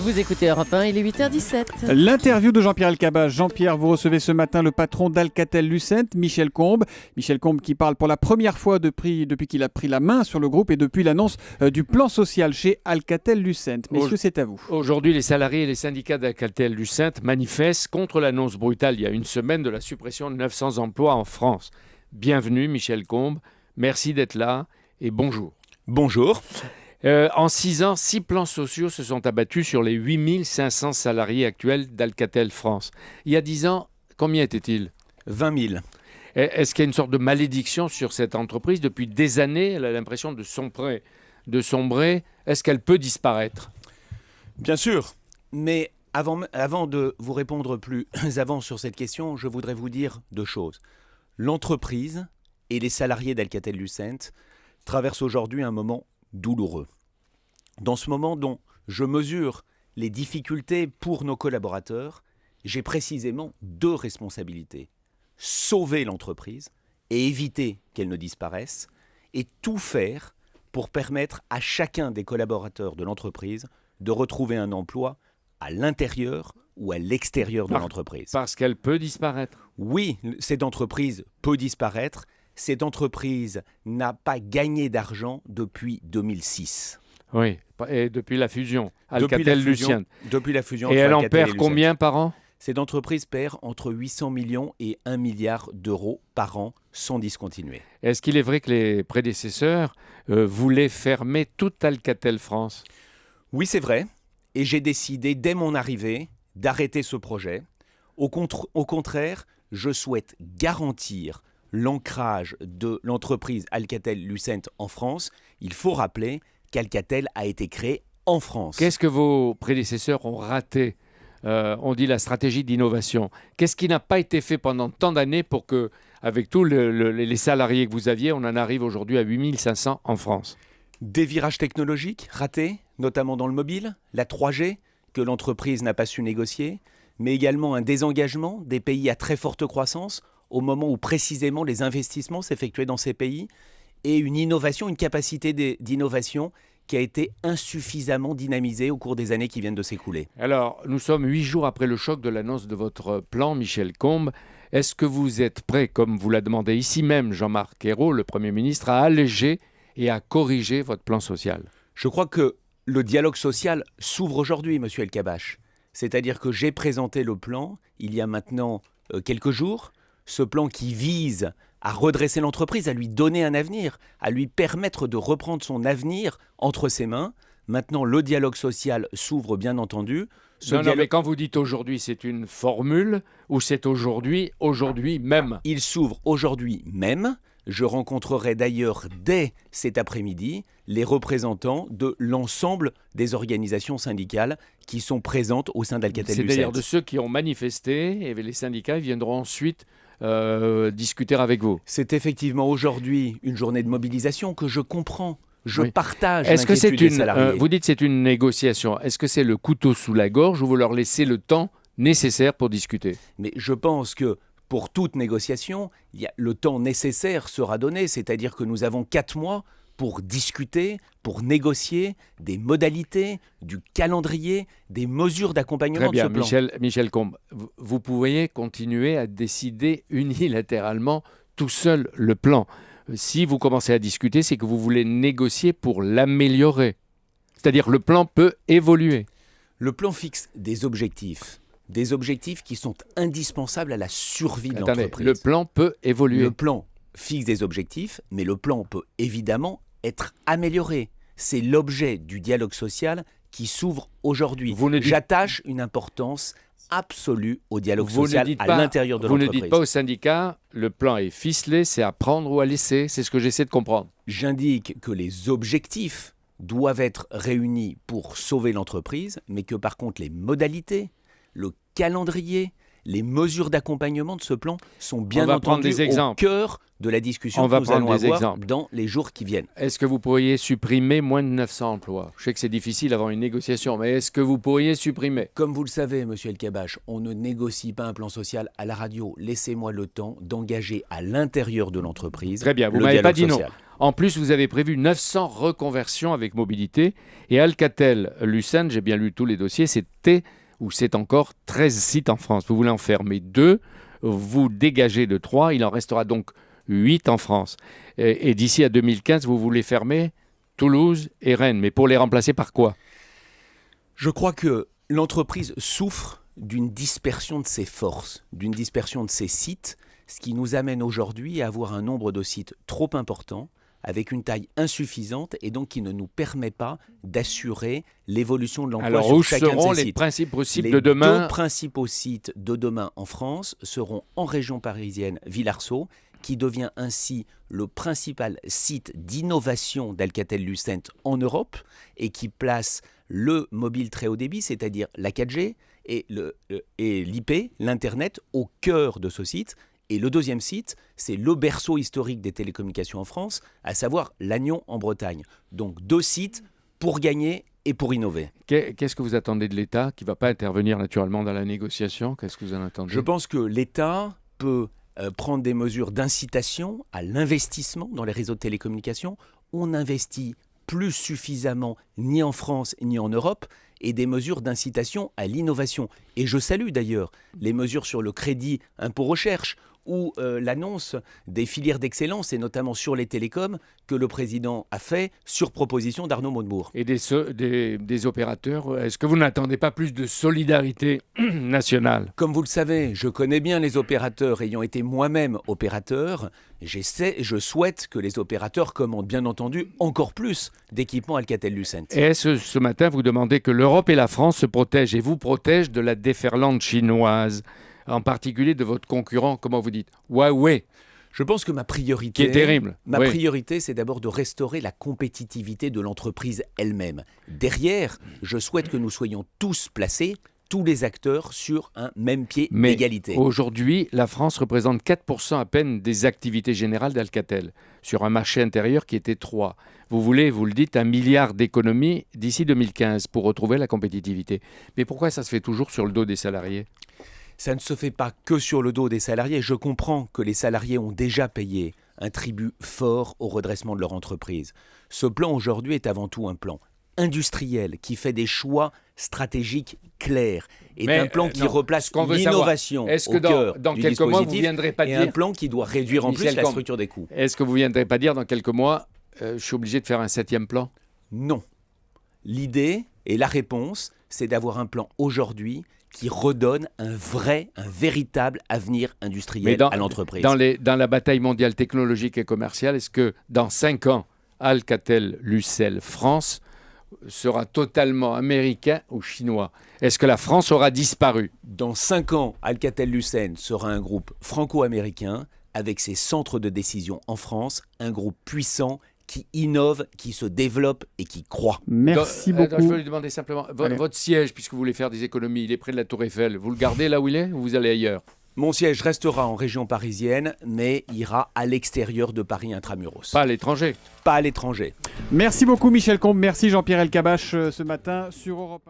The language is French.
Vous écoutez Europe 1, il est 8h17. L'interview de Jean-Pierre Elkabbach. Jean-Pierre, vous recevez ce matin le patron d'Alcatel-Lucent, Michel Combes. Michel Combes qui parle pour la première fois depuis qu'il a pris la main sur le groupe et depuis l'annonce du plan social chez Alcatel-Lucent. Messieurs, c'est à vous. Aujourd'hui, les salariés et les syndicats d'Alcatel-Lucent manifestent contre l'annonce brutale il y a une semaine de la suppression de 900 emplois en France. Bienvenue Michel Combes, merci d'être là et bonjour. Bonjour. En 6 ans, 6 plans sociaux se sont abattus sur les 8500 salariés actuels d'Alcatel France. Il y a 10 ans, combien étaient-ils ? 20 000. Est-ce qu'il y a une sorte de malédiction sur cette entreprise ? Depuis des années, elle a l'impression de sombrer. Est-ce qu'elle peut disparaître ? Bien sûr, mais avant de vous répondre plus avant sur cette question, je voudrais vous dire 2 choses. L'entreprise et les salariés d'Alcatel-Lucent traversent aujourd'hui un moment douloureux. Dans ce moment dont je mesure les difficultés pour nos collaborateurs, j'ai précisément 2 responsabilités. Sauver l'entreprise et éviter qu'elle ne disparaisse, et tout faire pour permettre à chacun des collaborateurs de l'entreprise de retrouver un emploi à l'intérieur ou à l'extérieur de l'entreprise. Parce qu'elle peut disparaître. Oui, cette entreprise peut disparaître. Cette entreprise n'a pas gagné d'argent depuis 2006. Oui, et depuis la fusion, Alcatel-Lucent. Depuis la fusion. Et elle en perd combien par an ? Cette entreprise perd entre 800 millions et 1 milliard d'euros par an sans discontinuer. Est-ce qu'il est vrai que les prédécesseurs voulaient fermer toute Alcatel France ? Oui, c'est vrai. Et j'ai décidé dès mon arrivée d'arrêter ce projet. Au contraire, je souhaite garantir l'ancrage de l'entreprise Alcatel-Lucent en France. Il faut rappeler qu'Alcatel a été créé en France. Qu'est-ce que vos prédécesseurs ont raté ? On dit la stratégie d'innovation. Qu'est-ce qui n'a pas été fait pendant tant d'années pour que, avec tous les salariés que vous aviez, on en arrive aujourd'hui à 8500 en France ? Des virages technologiques ratés, notamment dans le mobile, la 3G, que l'entreprise n'a pas su négocier, mais également un désengagement des pays à très forte croissance, au moment où précisément les investissements s'effectuaient dans ces pays, et une innovation, une capacité d'innovation qui a été insuffisamment dynamisée au cours des années qui viennent de s'écouler. Alors, nous sommes 8 jours après le choc de l'annonce de votre plan, Michel Combes. Est-ce que vous êtes prêt, comme vous l'a demandé ici même Jean-Marc Ayrault, le Premier ministre, à alléger et à corriger votre plan social ? Je crois que le dialogue social s'ouvre aujourd'hui, monsieur Elkabbach. C'est-à-dire que j'ai présenté le plan il y a maintenant quelques jours. Ce plan qui vise à redresser l'entreprise, à lui donner un avenir, à lui permettre de reprendre son avenir entre ses mains. Maintenant, le dialogue social s'ouvre, bien entendu. Non, mais quand vous dites aujourd'hui, c'est une formule ou c'est aujourd'hui même ? Il s'ouvre aujourd'hui même. Je rencontrerai d'ailleurs dès cet après-midi les représentants de l'ensemble des organisations syndicales qui sont présentes au sein d'Alcatel-Lucent. C'est-à-dire de ceux qui ont manifesté, et les syndicats viendront ensuite discuter avec vous. C'est effectivement aujourd'hui une journée de mobilisation que je comprends. Je partage Est-ce que c'est des salariés. vous dites que c'est une négociation. Est-ce que c'est le couteau sous la gorge ou vous leur laissez le temps nécessaire pour discuter ? Mais je pense que pour toute négociation, le temps nécessaire sera donné. C'est-à-dire que nous avons 4 mois pour discuter, pour négocier des modalités, du calendrier, des mesures d'accompagnement de ce plan. Très bien, Michel Combes, vous pourriez continuer à décider unilatéralement tout seul le plan. Si vous commencez à discuter, c'est que vous voulez négocier pour l'améliorer. C'est-à-dire le plan peut évoluer. Le plan fixe des objectifs qui sont indispensables à la survie de l'entreprise. Le plan peut évoluer. Le plan fixe des objectifs, mais le plan peut évidemment être amélioré. C'est l'objet du dialogue social qui s'ouvre aujourd'hui. J'attache une importance absolue au dialogue social à l'intérieur de l'entreprise. Vous ne dites pas aux syndicats, le plan est ficelé, c'est à prendre ou à laisser. C'est ce que j'essaie de comprendre. J'indique que les objectifs doivent être réunis pour sauver l'entreprise, mais que par contre les modalités, le calendrier, Les mesures d'accompagnement de ce plan sont On bien va prendre entendu des au exemples. cœur de la discussion On que va nous prendre allons des avoir exemples. dans les jours qui viennent. Est-ce que vous pourriez supprimer moins de 900 emplois? Je sais que c'est difficile avant une négociation, mais est-ce que vous pourriez supprimer? Comme vous le savez, monsieur El-Kabash, on ne négocie pas un plan social à la radio. Laissez-moi le temps d'engager à l'intérieur de l'entreprise. Très bien, vous le m'avez pas dialogue dit non. social. En plus, vous avez prévu 900 reconversions avec mobilité. Et Alcatel-Lucent, j'ai bien lu tous les dossiers, c'était ou c'est encore 13 sites en France. Vous voulez en fermer 2, vous dégagez de 3, il en restera donc 8 en France. Et d'ici à 2015, vous voulez fermer Toulouse et Rennes. Mais pour les remplacer par quoi? Je crois que l'entreprise souffre d'une dispersion de ses forces, d'une dispersion de ses sites, ce qui nous amène aujourd'hui à avoir un nombre de sites trop important, avec une taille insuffisante et donc qui ne nous permet pas d'assurer l'évolution de l'emploi Alors, sur où chacun de seront ces les sites. principaux sites Les de demain? deux principaux sites de demain en France seront en région parisienne Villarceau, qui devient ainsi le principal site d'innovation d'Alcatel-Lucent en Europe et qui place le mobile très haut débit, c'est-à-dire la 4G et l'IP, l'Internet, au cœur de ce site. Et le deuxième site, c'est le berceau historique des télécommunications en France, à savoir Lannion en Bretagne. Donc 2 sites pour gagner et pour innover. Qu'est-ce que vous attendez de l'État qui ne va pas intervenir naturellement dans la négociation? Qu'est-ce que vous en attendez? Je pense que l'État peut prendre des mesures d'incitation à l'investissement dans les réseaux de télécommunications. On n'investit plus suffisamment ni en France ni en Europe, et des mesures d'incitation à l'innovation. Et je salue d'ailleurs les mesures sur le crédit impôt recherche ou l'annonce des filières d'excellence, et notamment sur les télécoms, que le président a fait sur proposition d'Arnaud Montebourg. Et des opérateurs, est-ce que vous n'attendez pas plus de solidarité nationale? Comme vous le savez, je connais bien les opérateurs, ayant été moi-même opérateur. Je souhaite que les opérateurs commandent bien entendu encore plus d'équipements Alcatel-Lucent. Et est-ce ce matin vous demandez que l'Europe et la France se protègent et vous protègent de la déferlante chinoise, en particulier de votre concurrent, comment vous dites, Huawei, Je pense que ma priorité, qui est terrible? Ma Oui. priorité, c'est d'abord de restaurer la compétitivité de l'entreprise elle-même. Derrière, je souhaite que nous soyons tous placés, tous les acteurs, sur un même pied Mais d'égalité. aujourd'hui, la France représente 4% à peine des activités générales d'Alcatel, sur un marché intérieur qui était 3. Vous voulez, vous le dites, 1 milliard d'économies d'ici 2015 pour retrouver la compétitivité. Mais pourquoi ça se fait toujours sur le dos des salariés? Ça ne se fait pas que sur le dos des salariés. Je comprends que les salariés ont déjà payé un tribut fort au redressement de leur entreprise. Ce plan aujourd'hui est avant tout un plan industriel qui fait des choix stratégiques clairs et Mais, un plan qui non, replace ce qu'on veut l'innovation savoir, est-ce au que cœur dans du quelques mois, vous ne dispositif viendrez pas et dire... un plan qui doit réduire en plus Michel la Combe, structure des coûts. Est-ce que vous ne viendrez pas dire dans quelques mois, je suis obligé de faire un 7e plan? Non. L'idée et la réponse, c'est d'avoir un plan aujourd'hui qui redonne un véritable avenir industriel à l'entreprise. Dans la bataille mondiale technologique et commerciale, est-ce que dans 5 ans, Alcatel-Lucent France sera totalement américain ou chinois? Est-ce que la France aura disparu? Dans 5 ans, Alcatel-Lucent sera un groupe franco-américain avec ses centres de décision en France, un groupe puissant qui innove, qui se développe et qui croît. Merci Je beaucoup. veux lui demander simplement, votre siège, puisque vous voulez faire des économies, il est près de la Tour Eiffel. Vous le gardez là où il est ou vous allez ailleurs? Mon siège restera en région parisienne, mais ira à l'extérieur de Paris intramuros. Pas à l'étranger. Pas à l'étranger. Merci beaucoup Michel Combe, merci Jean-Pierre Elkabbach ce matin sur Europe 1.